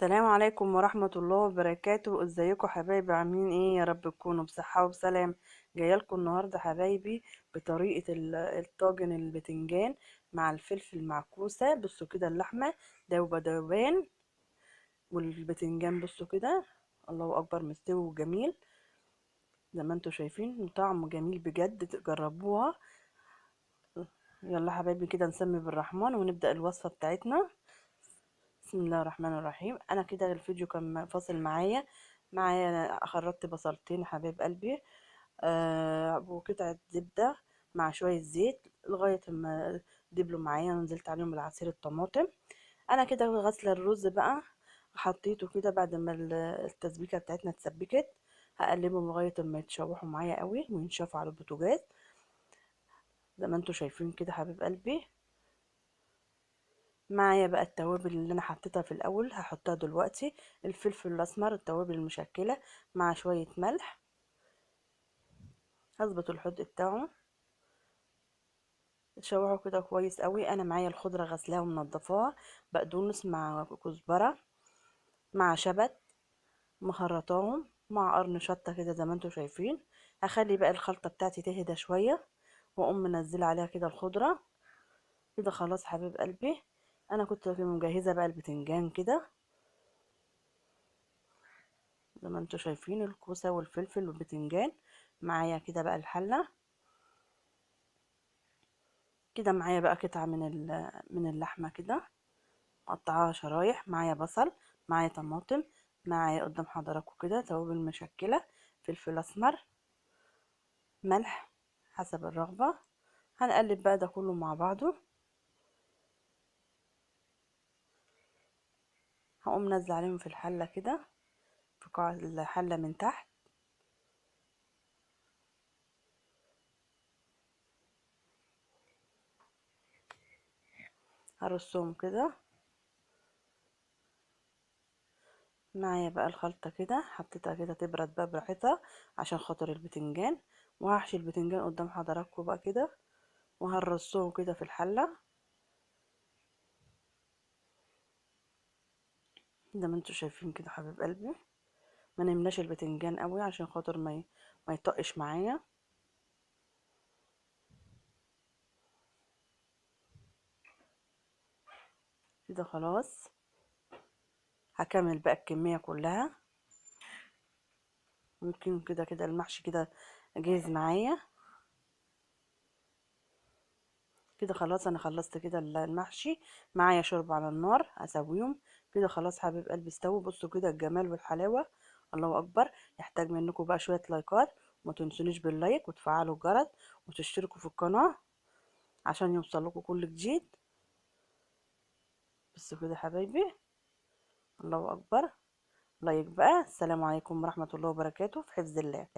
السلام عليكم ورحمة الله وبركاته. ازيكم حبايبي؟ عاملين ايه؟ يا رب تكونوا بصحة وبسلام. جايه لكم النهارده حبايبي بطريقة الطاجن البتنجان مع الفلفل مع كوسة. بصوا كده اللحمة دوبة دوبان، والبتنجان بصوا كده الله اكبر مستوي وجميل زي ما انتوا شايفين، طعمه جميل بجد، تجربوها. يلا حبايبي كده نسمي بالرحمن ونبدأ الوصفة بتاعتنا. بسم الله الرحمن الرحيم. انا كده الفيديو كان فاصل معايا أنا خرطت بصلتين حبيب قلبي، وقطعة زبدة مع شوية زيت لغاية ما دبلوا معايا، ونزلت عليهم بالعصير الطماطم. انا كده غسلة الرز بقى، حطيته كده بعد ما التسبيكة بتاعتنا اتسبكت. هقلبهم لغاية ما يتشوحوا معايا قوي وينشفوا على البوتاجاز زي ما انتوا شايفين كده حبيب قلبي. معايا بقى التوابل اللي انا حطيتها في الاول هحطها دلوقتي. الفلفل الاسمر، التوابل المشكله، مع شويه ملح. هظبط الحدق بتاعه، تشوحه كده كويس قوي. انا معايا الخضره غسلاها ومنضفاها، بقدونس مع كزبره مع شبت، مخرطاهم مع قرن شطه كده زي ما انتوا شايفين. هخلي بقى الخلطه بتاعتي تهدى شويه واقوم منزله عليها كده الخضره. كده خلاص حبيب قلبي. انا كنت مجهزه بقى البتنجان كده زي ما انتوا شايفين، الكوسة والفلفل والبتنجان. معايا كده بقى الحلة كده. معايا بقى قطعة من اللحمة كده مقطعاها شرايح. معايا بصل، معايا طماطم، معايا قدام حضراتكم كده توابل مشكلة، فلفل اسمر، ملح حسب الرغبة. هنقلب بقى ده كله مع بعضه. هقوم نازله عليهم في الحلة كده، في قاع الحلة من تحت. هرصهم كده. معايا بقى الخلطة كده حطيتها كده تبرد بقى براحتها عشان خاطر البتنجان. وهحشي البتنجان قدام حضراتكم بقى كده، وهنرصهم كده في الحلة زي ما انتوا شايفين كده حبيب قلبي. ما نملاش البتنجان قوي عشان خاطر ما يطقش معايا. كده خلاص. هكمل بقى الكمية كلها. ممكن كده كده المحشي كده جاهز معايا. كده خلاص انا خلصت كده المحشي. معايا شوربة على النار اسويهم. كده خلاص حبيب قلبي استووا. بصوا كده الجمال والحلاوة، الله اكبر. يحتاج منكم بقى شوية لايكات، وما تنسونيش باللايك وتفعلوا الجرس وتشتركوا في القناة عشان يوصلكوا كل جديد. بصوا كده حبايبي، الله اكبر. لايك بقى. السلام عليكم ورحمة الله وبركاته، في حفظ الله.